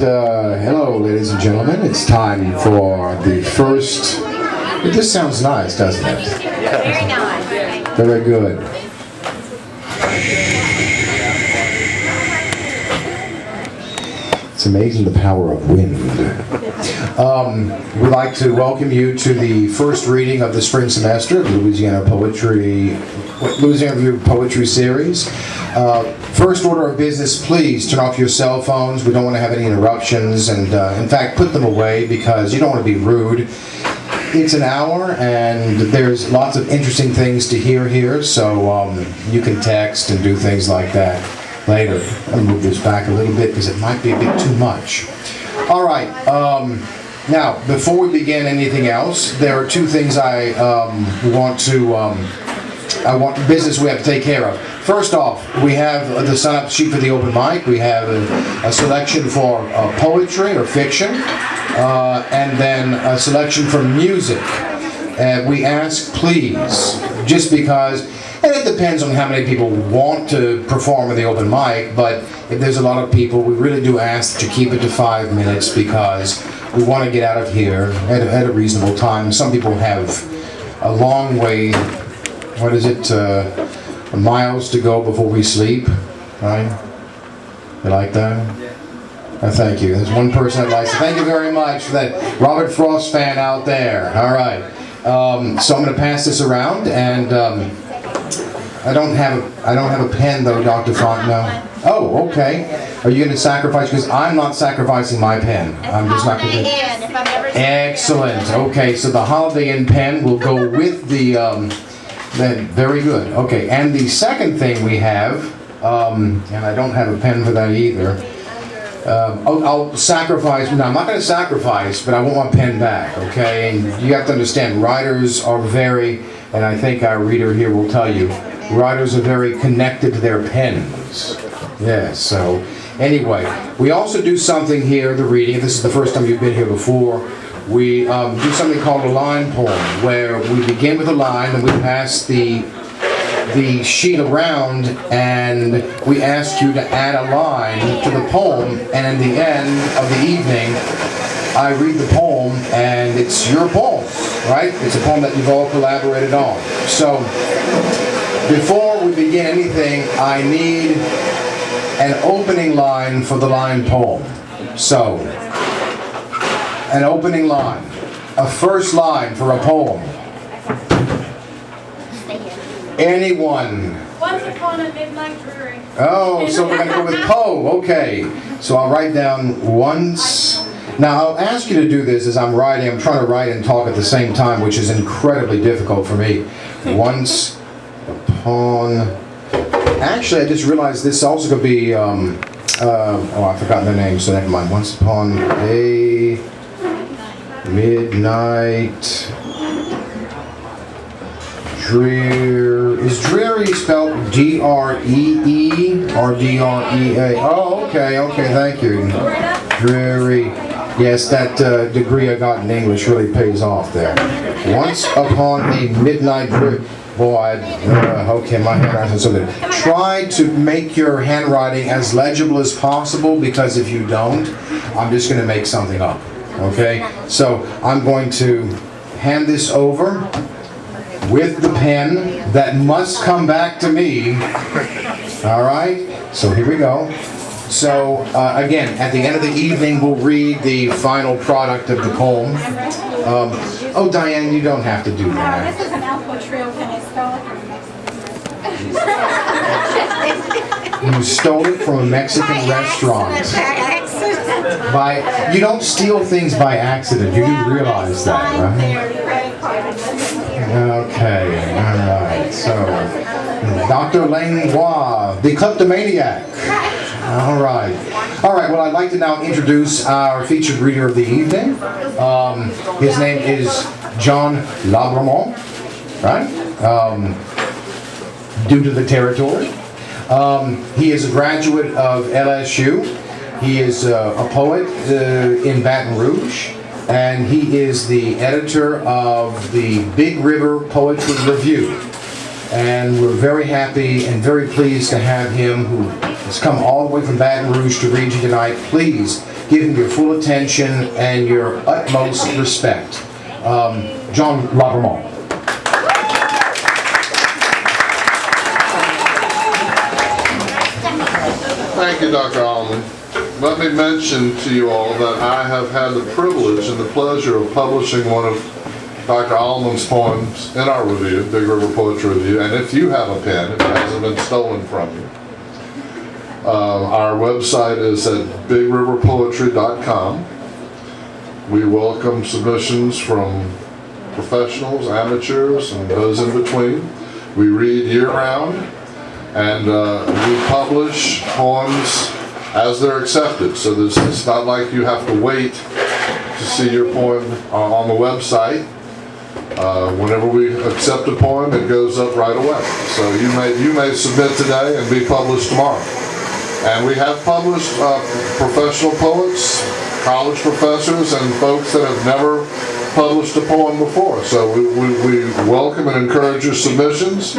Hello, ladies and gentlemen. It's time for the first. This sounds nice, doesn't it? Very nice. Very good. It's amazing the power of wind. We'd like to welcome you to the first reading of the spring semester of the Louisiana Review Poetry Series. First order of business, please turn off your cell phones. We don't want to have any interruptions, and in fact, put them away because you don't want to be rude. It's an hour, and there's lots of interesting things to hear here, so you can text and do things like that later. I'll move this back a little bit because it might be a bit too much. All right. Now, before we begin anything else, there are two things I want business we have to take care of. First off, we have the sign-up sheet for the open mic. We have a selection for poetry or fiction, and then a selection for music. We ask, please, just because, and it depends on how many people want to perform in the open mic, but if there's a lot of people, we really do ask that you keep it to 5 minutes because we want to get out of here at a reasonable time. Some people have a long way, miles to go before we sleep, right? You like that? Thank you. There's one person that likes it. Thank you very much for that Robert Frost fan out there. All right. So I'm going to pass this around, and I don't have a pen though, Dr. Font. No. Oh, okay. Are you going to sacrifice? Because I'm not sacrificing my pen. I'm just not going to. Excellent. Okay, so the Holiday Inn pen will go with the. Then very good. Okay, and the second thing we have, and I don't have a pen for that either. I'll sacrifice. No, I'm not going to sacrifice, but I want my pen back. Okay, and you have to understand, writers are very, and I think our reader here will tell you, writers are very connected to their pens. Yes. So anyway, we also do something here. The reading. This is the first time you've been here before. We do something called a line poem, where we begin with a line and we pass the sheet around and we ask you to add a line to the poem, and in the end of the evening I read the poem and it's your poem, right? It's a poem that you've all collaborated on. So before we begin anything, I need an opening line for the line poem. So an opening line, a first line for a poem. Anyone? Once upon a midnight dreary. Oh, so we're going to go with Poe. Okay. So I'll write down once. Now I'll ask you to do this as I'm writing. I'm trying to write and talk at the same time, which is incredibly difficult for me. Once upon. Actually, I just realized this also could be. I've forgotten the name, so never mind. Once upon a midnight drear. Is dreary spelled D-R-E-E or D-R-E-A? Oh, okay, thank you. Dreary. Yes, that degree I got in English really pays off there. Once upon a midnight drear. Boy, okay, my handwriting's so good. Try to make your handwriting as legible as possible, because if you don't, I'm just going to make something up. Okay, so I'm going to hand this over with the pen that must come back to me. All right, so here we go. So again, at the end of the evening, we'll read the final product of the poem. Oh, Diane, you don't have to do that. This is an alpha trio. Can I spell it from Mexican? You stole it from a Mexican restaurant. You don't steal things by accident. You do realize that, right? Okay, all right. So, Dr. Langlois, the kleptomaniac. All right. Well, I'd like to now introduce our featured reader of the evening. His name is John Lambremont, right? Due to the territory. He is a graduate of LSU. He is a poet in Baton Rouge, and he is the editor of the Big River Poetry Review. And we're very happy and very pleased to have him, who has come all the way from Baton Rouge to read you tonight. Please give him your full attention and your utmost respect. John Lambremont. Thank you, Dr. Allman. Let me mention to you all that I have had the privilege and the pleasure of publishing one of Dr. Allman's poems in our review, Big River Poetry Review, and if you have a pen, if it hasn't been stolen from you, our website is at bigriverpoetry.com. We welcome submissions from professionals, amateurs, and those in between. We read year-round, and we publish poems as they're accepted. So it's not like you have to wait to see your poem on the website. Whenever we accept a poem, it goes up right away. So you may submit today and be published tomorrow. And we have published professional poets, college professors, and folks that have never published a poem before. So we welcome and encourage your submissions.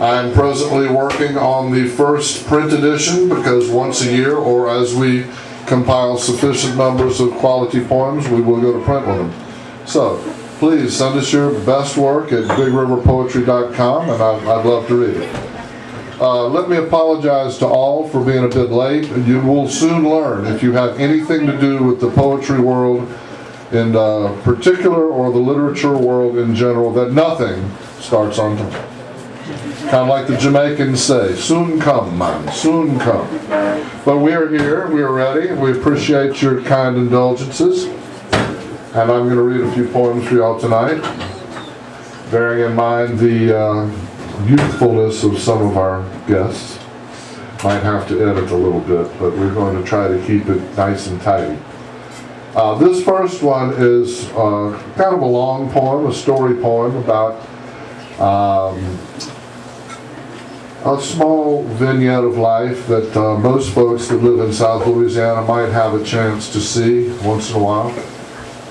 I am presently working on the first print edition because once a year, or as we compile sufficient numbers of quality poems, we will go to print with them. So please send us your best work at bigriverpoetry.com, and I'd love to read it. Let me apologize to all for being a bit late. You will soon learn, if you have anything to do with the poetry world in particular, or the literature world in general, that nothing starts on time. Kind of like the Jamaicans say, soon come, man, soon come. But we are here, we are ready, and we appreciate your kind indulgences. And I'm going to read a few poems for y'all tonight, bearing in mind the youthfulness of some of our guests. Might have to edit a little bit, but we're going to try to keep it nice and tidy. This first one is kind of a long poem, a story poem about a small vignette of life that most folks that live in South Louisiana might have a chance to see once in a while.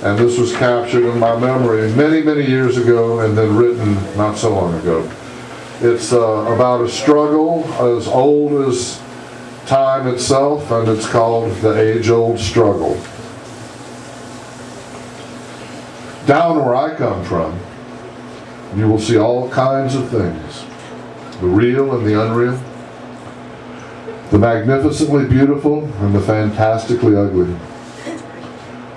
And this was captured in my memory many, many years ago and then written not so long ago. It's about a struggle as old as time itself, and it's called The Age-Old Struggle. Down where I come from, you will see all kinds of things. The real and the unreal. The magnificently beautiful and the fantastically ugly.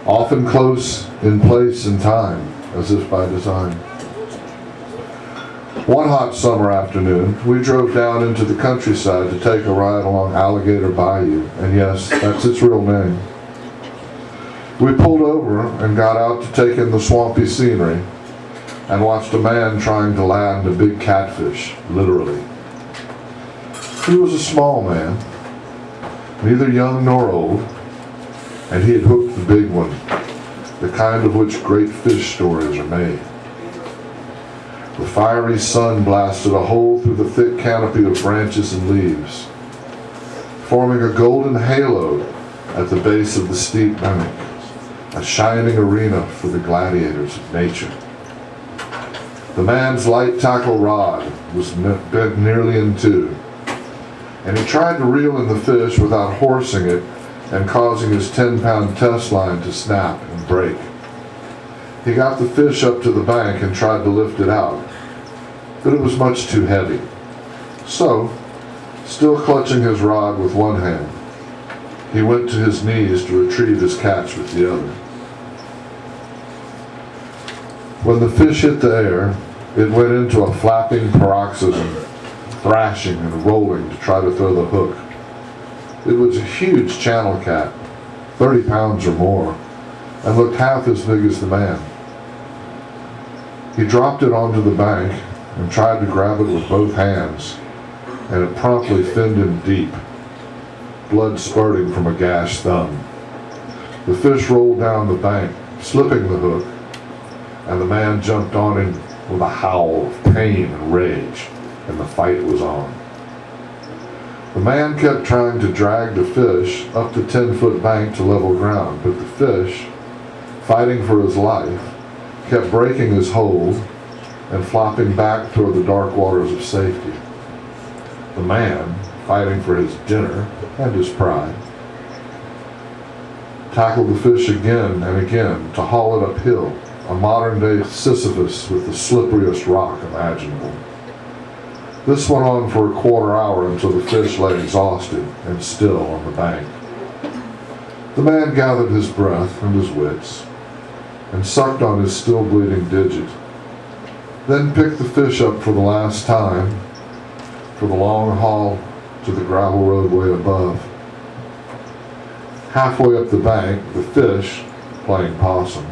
Often close in place and time, as if by design. One hot summer afternoon, we drove down into the countryside to take a ride along Alligator Bayou, and yes, that's its real name. We pulled over and got out to take in the swampy scenery and watched a man trying to land a big catfish, literally. He was a small man, neither young nor old, and he had hooked the big one, the kind of which great fish stories are made. The fiery sun blasted a hole through the thick canopy of branches and leaves, forming a golden halo at the base of the steep bank, a shining arena for the gladiators of nature. The man's light tackle rod was bent nearly in two, and he tried to reel in the fish without horsing it and causing his 10-pound test line to snap and break. He got the fish up to the bank and tried to lift it out, but it was much too heavy. So, still clutching his rod with one hand, he went to his knees to retrieve his catch with the other. When the fish hit the air, it went into a flapping paroxysm, thrashing and rolling to try to throw the hook. It was a huge channel cat, 30 pounds or more, and looked half as big as the man. He dropped it onto the bank and tried to grab it with both hands, and it promptly finned him deep, blood spurting from a gashed thumb. The fish rolled down the bank, slipping the hook, and the man jumped on him with a howl of pain and rage, and the fight was on. The man kept trying to drag the fish up the 10-foot bank to level ground, but the fish, fighting for his life, kept breaking his hold and flopping back toward the dark waters of safety. The man, fighting for his dinner and his pride, tackle the fish again and again to haul it uphill, a modern-day Sisyphus with the slipperiest rock imaginable. This went on for a quarter hour until the fish lay exhausted and still on the bank. The man gathered his breath and his wits and sucked on his still bleeding digit, then picked the fish up for the last time for the long haul to the gravel roadway above. Halfway up the bank, the fish, playing possum,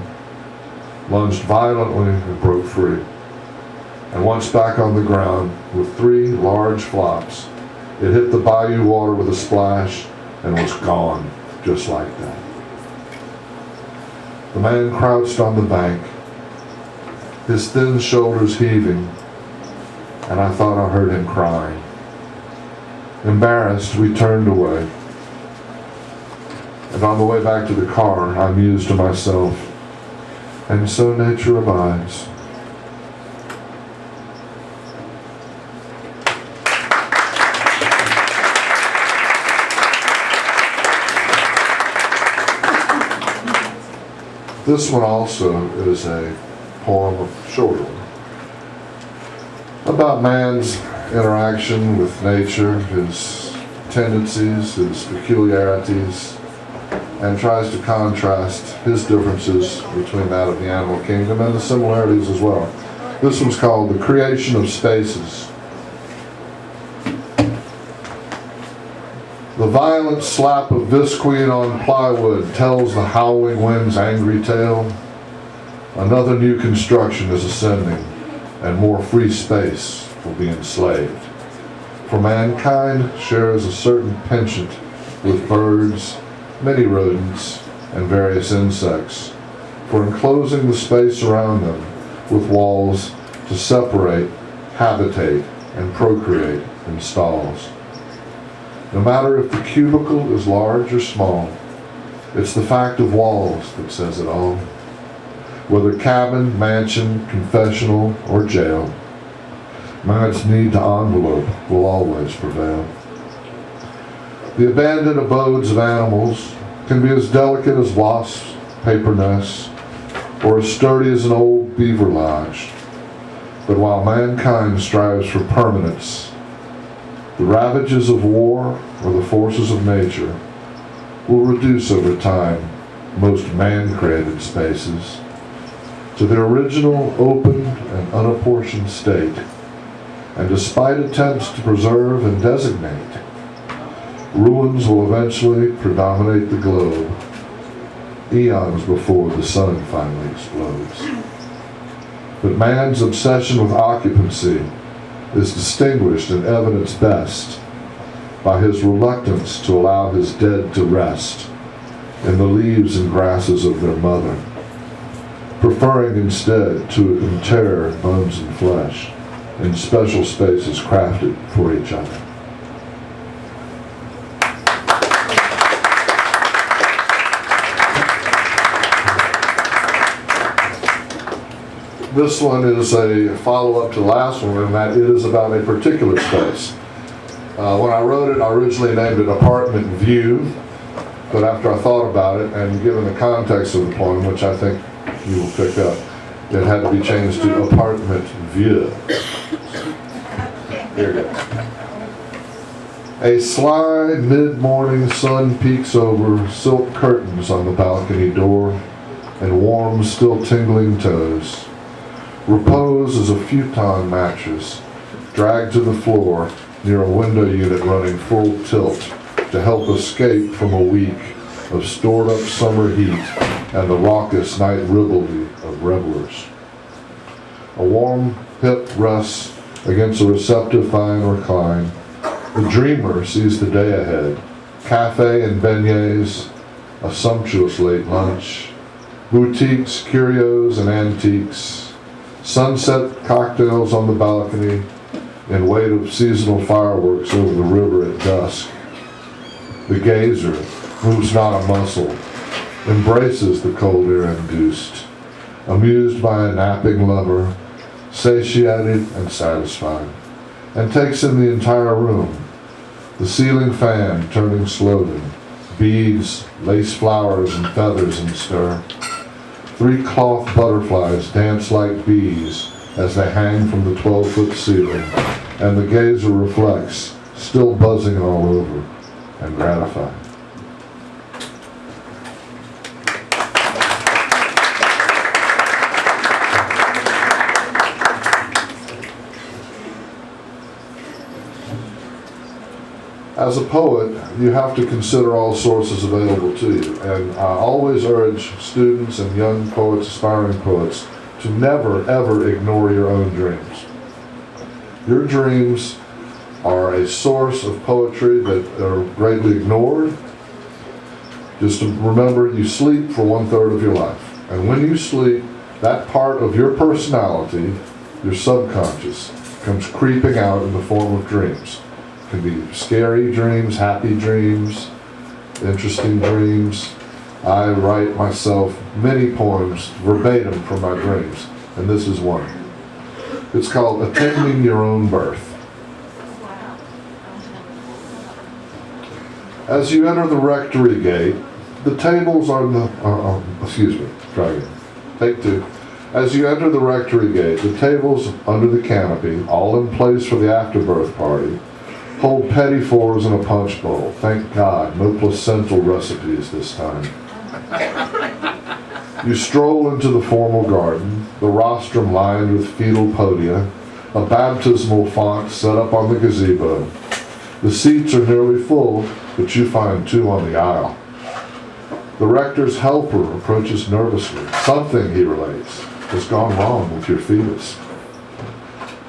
lunged violently and broke free. And once back on the ground, with 3 large flops, it hit the bayou water with a splash and was gone just like that. The man crouched on the bank, his thin shoulders heaving, and I thought I heard him crying. Embarrassed, we turned away. And on the way back to the car, I mused to myself, and so nature abides. This one also is a poem of shorter one, about man's interaction with nature, his tendencies, his peculiarities, and tries to contrast his differences between that of the animal kingdom and the similarities as well. This one's called The Creation of Spaces. The violent slap of visqueen on plywood tells the howling wind's angry tale. Another new construction is ascending, and more free space will be enslaved. For mankind shares a certain penchant with birds, many rodents, and various insects, for enclosing the space around them with walls to separate, habitate, and procreate in stalls. No matter if the cubicle is large or small, it's the fact of walls that says it all. Whether cabin, mansion, confessional, or jail, man's need to envelope will always prevail. The abandoned abodes of animals can be as delicate as wasps' paper nests, or as sturdy as an old beaver lodge. But while mankind strives for permanence, the ravages of war or the forces of nature will reduce over time most man-created spaces to their original open and unapportioned state, and despite attempts to preserve and designate, ruins will eventually predominate the globe, eons before the sun finally explodes. But man's obsession with occupancy is distinguished and evidenced best by his reluctance to allow his dead to rest in the leaves and grasses of their mother, preferring instead to inter bones and flesh in special spaces crafted for each other. This one is a follow-up to the last one, and that is about a particular space. When I wrote it, I originally named it Apartment View, but after I thought about it, and given the context of the poem, which I think you will pick up, it had to be changed to Apartment View. Here it is. A sly mid-morning sun peeks over silk curtains on the balcony door and warm, still tingling toes. Repose is a futon mattress dragged to the floor near a window unit running full tilt to help escape from a week of stored up summer heat and the raucous night ribaldry of revelers. A warm hip rests against a receptive thigh recline. The dreamer sees the day ahead. Cafe and beignets, a sumptuous late lunch, boutiques, curios, and antiques, sunset cocktails on the balcony in wait of seasonal fireworks over the river at dusk. The gazer moves not a muscle, embraces the cold air induced, amused by a napping lover, satiated and satisfied, and takes in the entire room, the ceiling fan turning slowly, beads, lace flowers, and feathers in stir. 3 cloth butterflies dance like bees as they hang from the 12-foot ceiling, and the gazer reflects, still buzzing all over, and gratified. As a poet, you have to consider all sources available to you, and I always urge students and young poets, aspiring poets, to never, ever ignore your own dreams. Your dreams are a source of poetry that are greatly ignored. Just to remember, you sleep for 1/3 of your life, and when you sleep, that part of your personality, your subconscious, comes creeping out in the form of dreams. Can be scary dreams, happy dreams, interesting dreams. I write myself many poems verbatim from my dreams, and this is one. It's called Attending Your Own Birth. As you enter the rectory gate, the tables are try again. Take 2. As you enter the rectory gate, the tables under the canopy, all in place for the afterbirth party, hold petit fours and a punch bowl. Thank God, no placental recipes this time. You stroll into the formal garden, the rostrum lined with fetal podia, a baptismal font set up on the gazebo. The seats are nearly full, but you find 2 on the aisle. The rector's helper approaches nervously. Something, he relates, has gone wrong with your fetus.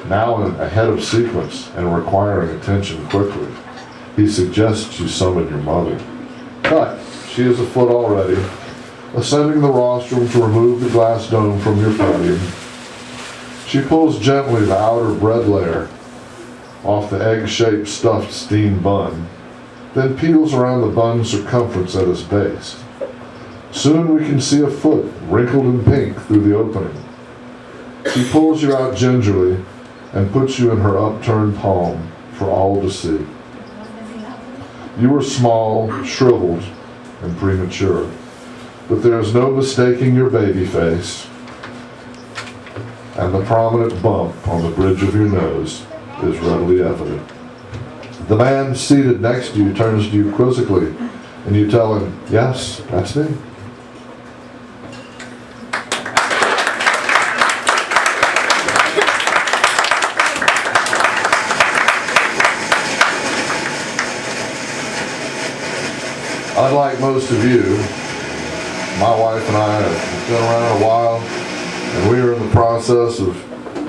Now ahead of sequence and requiring attention quickly, he suggests you summon your mother. But she is afoot already, ascending the rostrum to remove the glass dome from your podium. She pulls gently the outer bread layer off the egg-shaped stuffed steamed bun, then peels around the bun's circumference at its base. Soon we can see a foot wrinkled in pink through the opening. She pulls you out gingerly and puts you in her upturned palm for all to see. You are small, shriveled, and premature, but there is no mistaking your baby face, and the prominent bump on the bridge of your nose is readily evident. The man seated next to you turns to you quizzically, and you tell him, "Yes, that's me." Unlike most of you, my wife and I have been around a while, and we are in the process of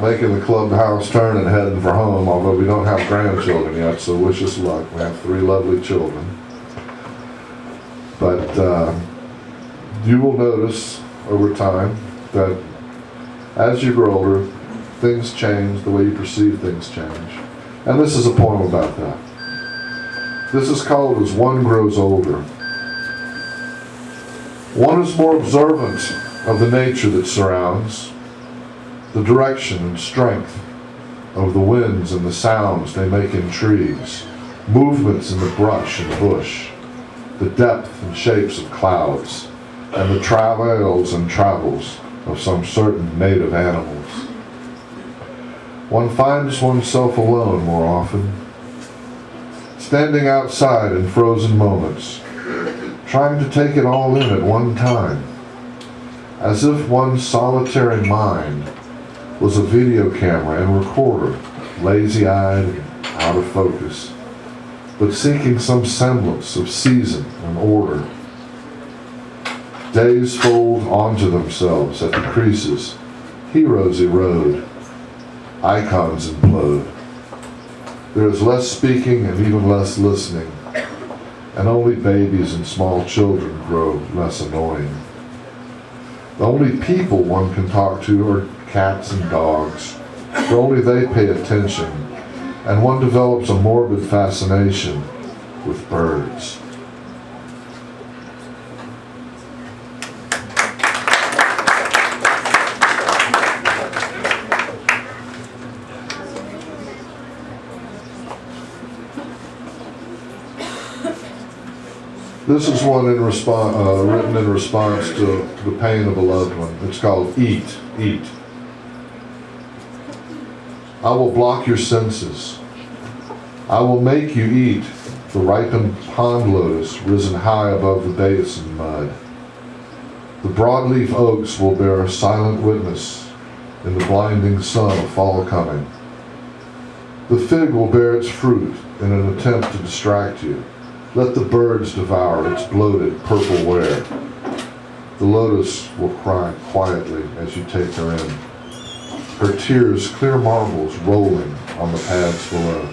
making the clubhouse turn and heading for home, although we don't have grandchildren yet, so wish us luck. We have 3 lovely children. But you will notice over time that as you grow older, things change, the way you perceive things change. And this is a poem about that. This is called As One Grows Older. One is more observant of the nature that surrounds, the direction and strength of the winds and the sounds they make in trees, movements in the brush and bush, the depth and shapes of clouds, and the travails and travels of some certain native animals. One finds oneself alone more often, standing outside in frozen moments, trying to take it all in at one time, as if one's solitary mind was a video camera and recorder, lazy-eyed and out of focus, but seeking some semblance of season and order. Days fold onto themselves at the creases, heroes erode, icons implode. There is less speaking and even less listening, and only babies and small children grow less annoying. The only people one can talk to are cats and dogs, for only they pay attention, and one develops a morbid fascination with birds. This is one written in response to the pain of a loved one. It's called Eat, Eat. I will block your senses. I will make you eat the ripened pond lotus risen high above the basin mud. The broadleaf oaks will bear a silent witness in the blinding sun of fall coming. The fig will bear its fruit in an attempt to distract you. Let the birds devour its bloated purple wear. The lotus will cry quietly as you take her in, her tears clear marbles rolling on the pads below.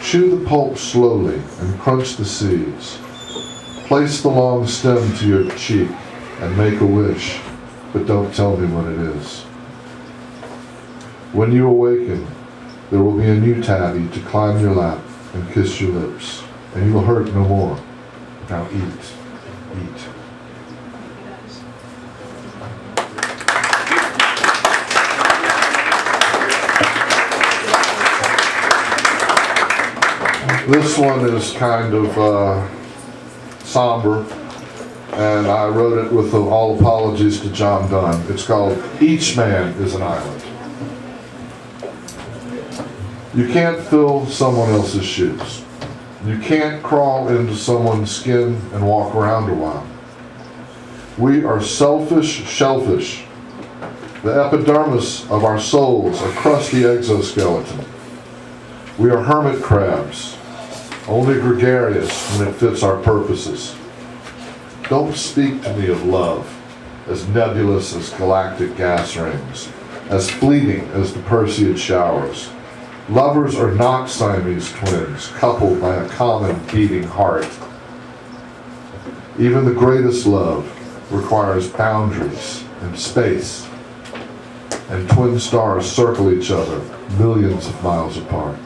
Chew the pulp slowly and crunch the seeds. Place the long stem to your cheek and make a wish, but don't tell me what it is. When you awaken, there will be a new tabby to climb your lap and kiss your lips, and you will hurt no more. Now eat, eat. This one is kind of somber, and I wrote it with all apologies to John Donne. It's called Each Man is an Island. You can't fill someone else's shoes. You can't crawl into someone's skin and walk around a while. We are selfish shellfish. The epidermis of our souls, a crusty exoskeleton. We are hermit crabs, only gregarious when it fits our purposes. Don't speak to me of love as nebulous as galactic gas rings, as fleeting as the Perseid showers. Lovers are not Siamese twins, coupled by a common beating heart. Even the greatest love requires boundaries and space, and twin stars circle each other millions of miles apart.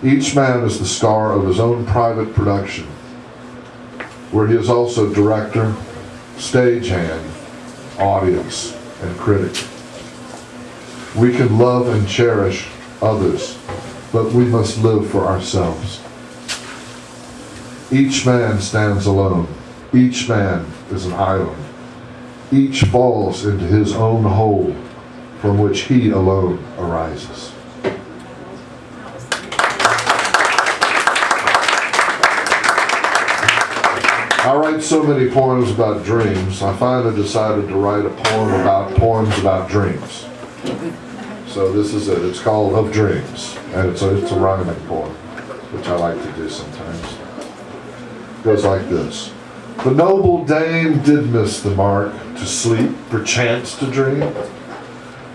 Each man is the star of his own private production, where he is also director, stagehand, audience, and critic. We can love and cherish others, but we must live for ourselves. Each man stands alone. Each man is an island. Each falls into his own hole from which he alone arises. I write so many poems about dreams, I finally decided to write a poem about poems about dreams. So this is it. It's called Of Dreams, and it's a rhyming poem, which I like to do sometimes. It goes like this. The noble dame did miss the mark to sleep, perchance to dream.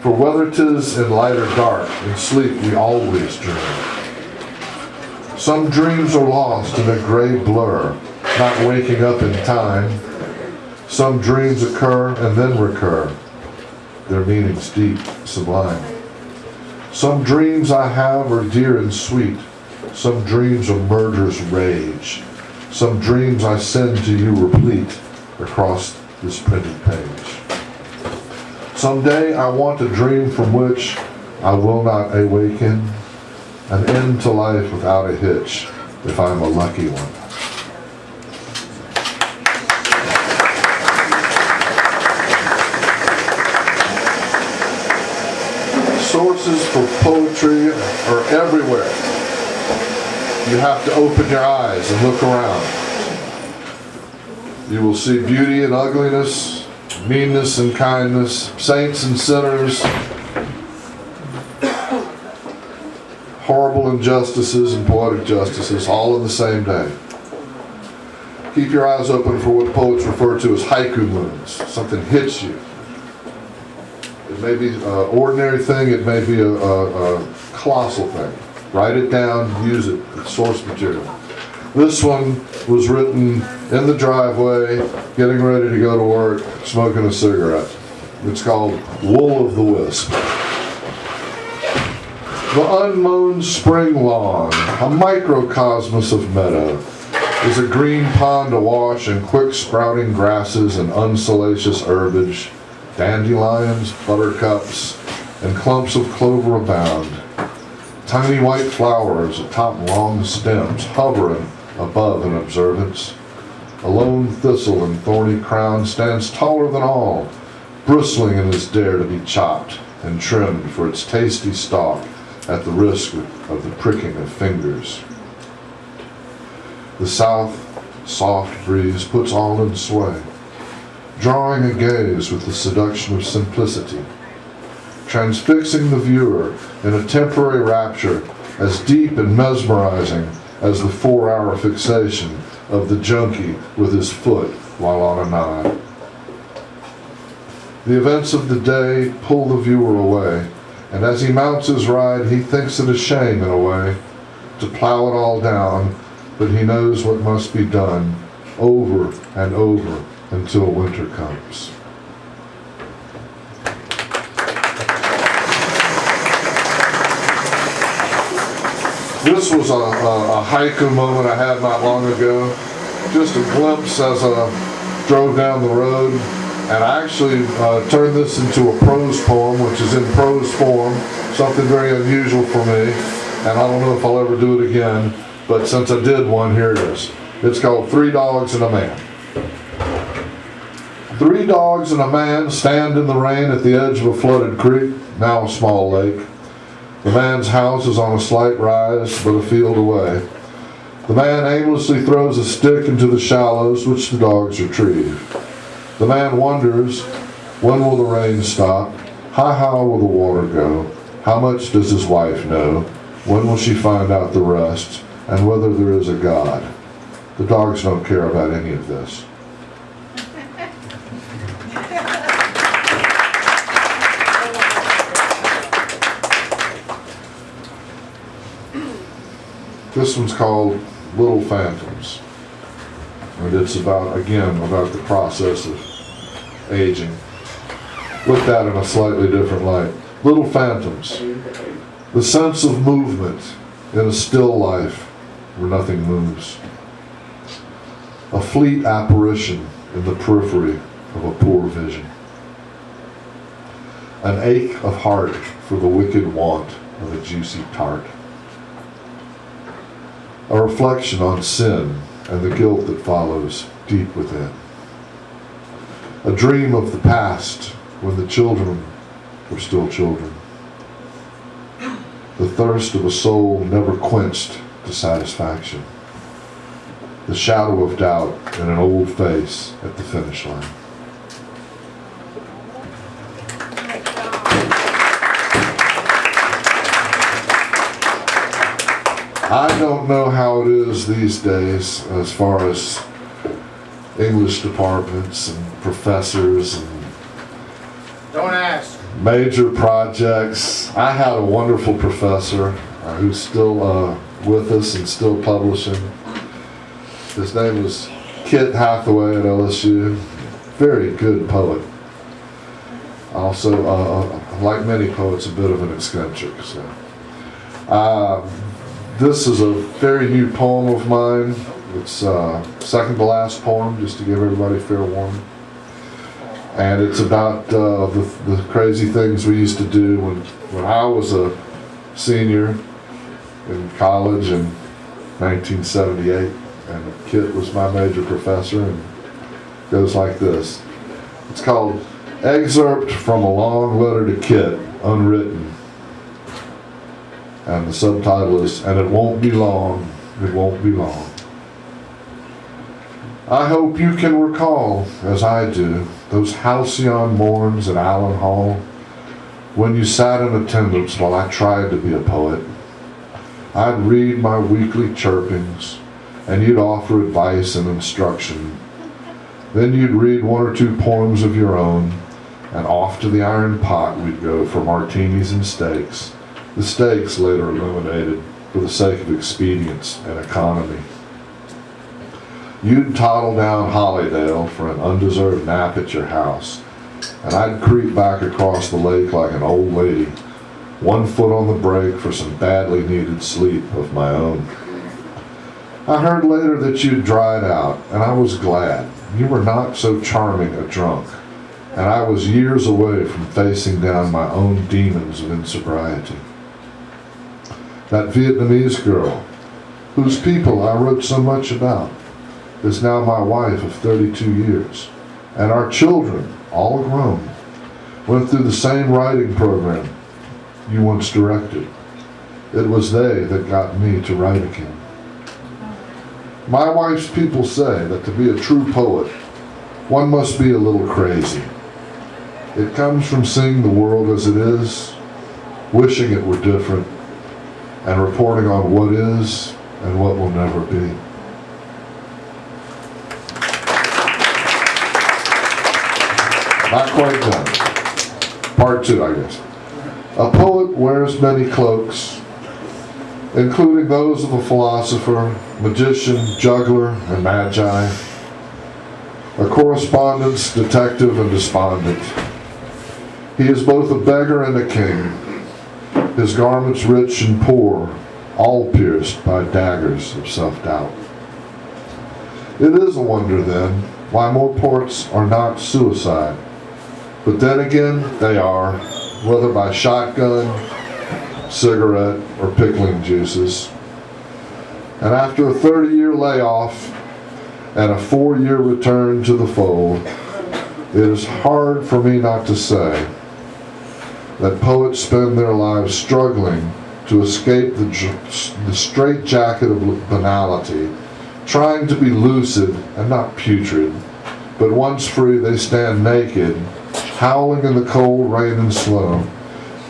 For whether 'tis in light or dark, in sleep we always dream. Some dreams are lost in a gray blur, not waking up in time. Some dreams occur and then recur, their meanings deep, sublime. Some dreams I have are dear and sweet. Some dreams are murder's rage. Some dreams I send to you replete across this printed page. Someday I want a dream from which I will not awaken, an end to life without a hitch, if I'm a lucky one. Sources for poetry are everywhere. You have to open your eyes and look around. You will see beauty and ugliness, meanness and kindness, saints and sinners, horrible injustices and poetic justices, all in the same day. Keep your eyes open for what poets refer to as haiku moons. Something hits you. It may be an ordinary thing, it may be a colossal thing. Write it down, use it, it's source material. This one was written in the driveway, getting ready to go to work, smoking a cigarette. It's called Wool of the Wisp. The unmown spring lawn, a microcosmos of meadow, is a green pond awash in quick sprouting grasses and unsalacious herbage. Dandelions, buttercups, and clumps of clover abound. Tiny white flowers atop long stems hovering above an observance. A lone thistle and thorny crown stands taller than all, bristling in its dare to be chopped and trimmed for its tasty stalk at the risk of the pricking of fingers. The south soft breeze puts all in sway, drawing a gaze with the seduction of simplicity, transfixing the viewer in a temporary rapture as deep and mesmerizing as the 4-hour fixation of the junkie with his foot while on a nod. The events of the day pull the viewer away, and as he mounts his ride, he thinks it a shame in a way to plow it all down, but he knows what must be done over and over until winter comes. This was a haiku moment I had not long ago. Just a glimpse as I drove down the road. And I actually turned this into a prose poem, which is in prose form, something very unusual for me. And I don't know if I'll ever do it again, but since I did one, here it is. It's called 3 Dogs and a Man. 3 dogs and a man stand in the rain at the edge of a flooded creek, now a small lake. The man's house is on a slight rise, but a field away. The man aimlessly throws a stick into the shallows, which the dogs retrieve. The man wonders, when will the rain stop? How high will the water go? How much does his wife know? When will she find out the rest? And whether there is a God? The dogs don't care about any of this. This one's called Little Phantoms. And it's about the process of aging. Looked at in a slightly different light. Little phantoms. The sense of movement in a still life where nothing moves. A fleet apparition in the periphery of a poor vision. An ache of heart for the wicked want of a juicy tart. A reflection on sin and the guilt that follows deep within. A dream of the past when the children were still children. The thirst of a soul never quenched to satisfaction. The shadow of doubt in an old face at the finish line. I don't know how it is these days as far as English departments and professors and Don't ask. major projects. I had a wonderful professor who's still with us and still publishing. His name was Kit Hathaway at LSU. Very good poet. Also, like many poets, a bit of an eccentric. So. This is a very new poem of mine. It's second to last poem, just to give everybody fair warning. And it's about the crazy things we used to do when I was a senior in college in 1978. And Kit was my major professor, and it goes like this. It's called Excerpt from a Long Letter to Kit, Unwritten. And the subtitle is, And It Won't Be Long, It Won't Be Long. I hope you can recall, as I do, those halcyon morns at Allen Hall, when you sat in attendance while I tried to be a poet. I'd read my weekly chirpings, and you'd offer advice and instruction. Then you'd read 1 or 2 poems of your own, and off to the iron pot we'd go for martinis and steaks, the steaks later eliminated for the sake of expedience and economy. You'd toddle down Hollydale for an undeserved nap at your house, and I'd creep back across the lake like an old lady, 1 foot on the brake for some badly needed sleep of my own. I heard later that you'd dried out, and I was glad. You were not so charming a drunk, and I was years away from facing down my own demons of insobriety. That Vietnamese girl, whose people I wrote so much about, is now my wife of 32 years, and our children, all grown, went through the same writing program you once directed. It was they that got me to write again. My wife's people say that to be a true poet, one must be a little crazy. It comes from seeing the world as it is, wishing it were different, and reporting on what is and what will never be. Not quite done. Part 2, I guess. A poet wears many cloaks, including those of a philosopher, magician, juggler, and magi, a correspondence, detective, and despondent. He is both a beggar and a king, his garments rich and poor, all pierced by daggers of self-doubt. It is a wonder, then, why more poets are not suicide. But then again, they are, whether by shotgun, cigarette, or pickling juices. And after a 30-year layoff and a 4-year return to the fold, it is hard for me not to say that poets spend their lives struggling to escape the straitjacket of banality, trying to be lucid and not putrid. But once free, they stand naked, howling in the cold rain and snow,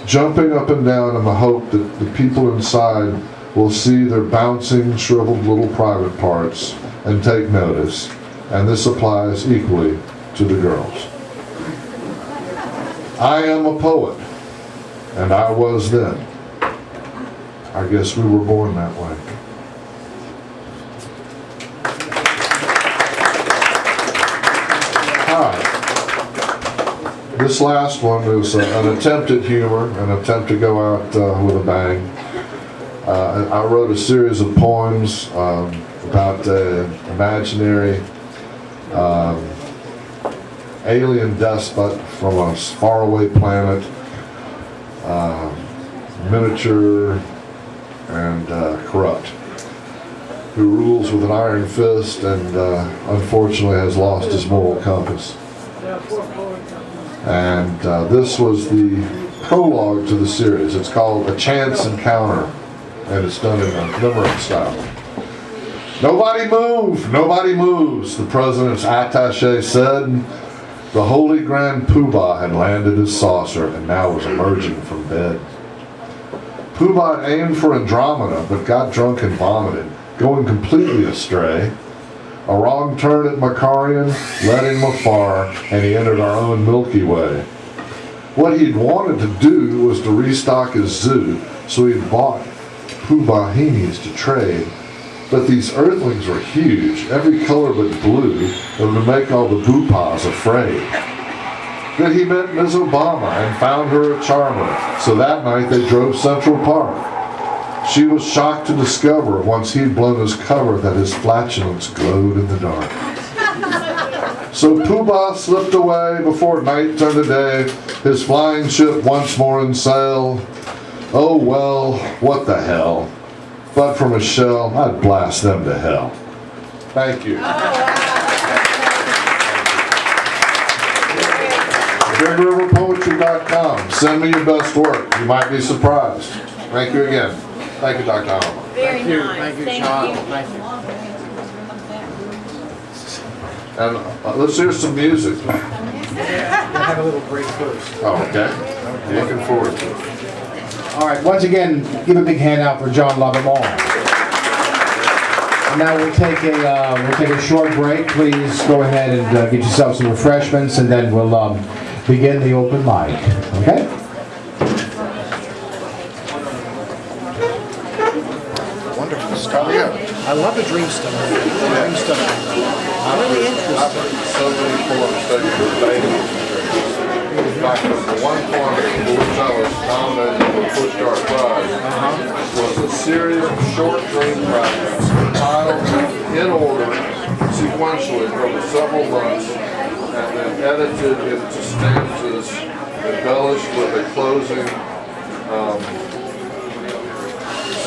jumping up and down in the hope that the people inside will see their bouncing, shriveled little private parts and take notice. And this applies equally to the girls. I am a poet, and I was then. I guess we were born that way. All right. This last one is an attempt at humor, an attempt to go out with a bang. I wrote a series of poems about imaginary alien despot from a faraway planet, miniature and corrupt, who rules with an iron fist and unfortunately has lost his moral compass. And this was the prologue to the series. It's called A Chance Encounter, and it's done in a limerick style. "Nobody move, nobody moves," the president's attaché said. The holy grand Poobah had landed his saucer and now was emerging from bed. Poobah aimed for Andromeda, but got drunk and vomited, going completely astray. A wrong turn at Macarian led him afar, and he entered our own Milky Way. What he'd wanted to do was to restock his zoo, so he'd bought Poobahinis to trade. But these earthlings were huge, every color but blue, and would make all the Boopas afraid. Then he met Ms. Obama and found her a charmer, so that night they drove Central Park. She was shocked to discover, once he'd blown his cover, that his flatulence glowed in the dark. So Poobah slipped away before night turned to day, his flying ship once more in sail. Oh well, what the hell. But from a shell, I'd blast them to hell. Thank you. BigRiverPoetry.com. Send me your best work. You might be surprised. Thank you again. Thank you, Dr. Allen. Very nice. Thank you, Thank Sean. you. Thank you. And let's hear some music. We'll have a little break first. Oh, okay. Looking forward to it. All right, once again, give a big hand out for John Lambremont. And now we'll take a short break. Please go ahead and get yourself some refreshments, and then we'll begin the open mic. Okay? Wonderful stuff. Yeah. I love the dream stuff. Dream stuff. Really interesting. I've heard so many poems taken verbatim. In fact, the one poem for which I was nominated for Pushcart Prize was a series of short dream fragments compiled in order, sequentially, over several months, and then edited into stanzas, embellished with a closing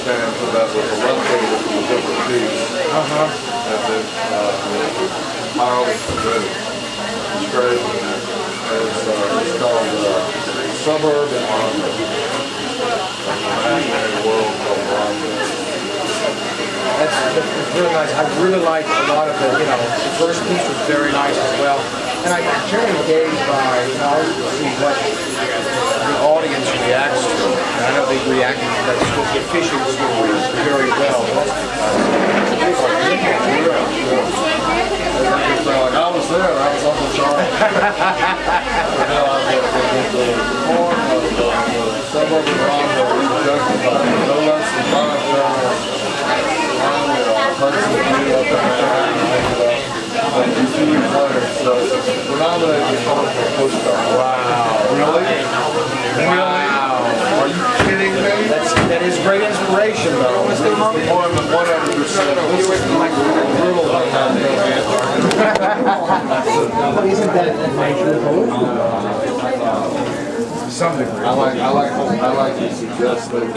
stanza that was a leftover from the of her piece. And then, Harley read it. It's great. It's called Suburb and Rondo. Imaginary world called Rondo. That's really nice. I really like a lot of the first piece was very nice as well. And I generally gauge by, to see what the audience reacts to. And I know they reacted to that the fishing story very well. I was there. I was Uncle Charles. Suburb and Rondo was projected by no less than 5 genres. Hudson View up there. 2 weeks later, so we're nominated for a postcard. Wow. Really? Wow. Are you kidding me? That is great inspiration, though. What's the name? More than 100%. You were like Brutal like that. isn't that nature poetry? Some degree. I like to suggest things.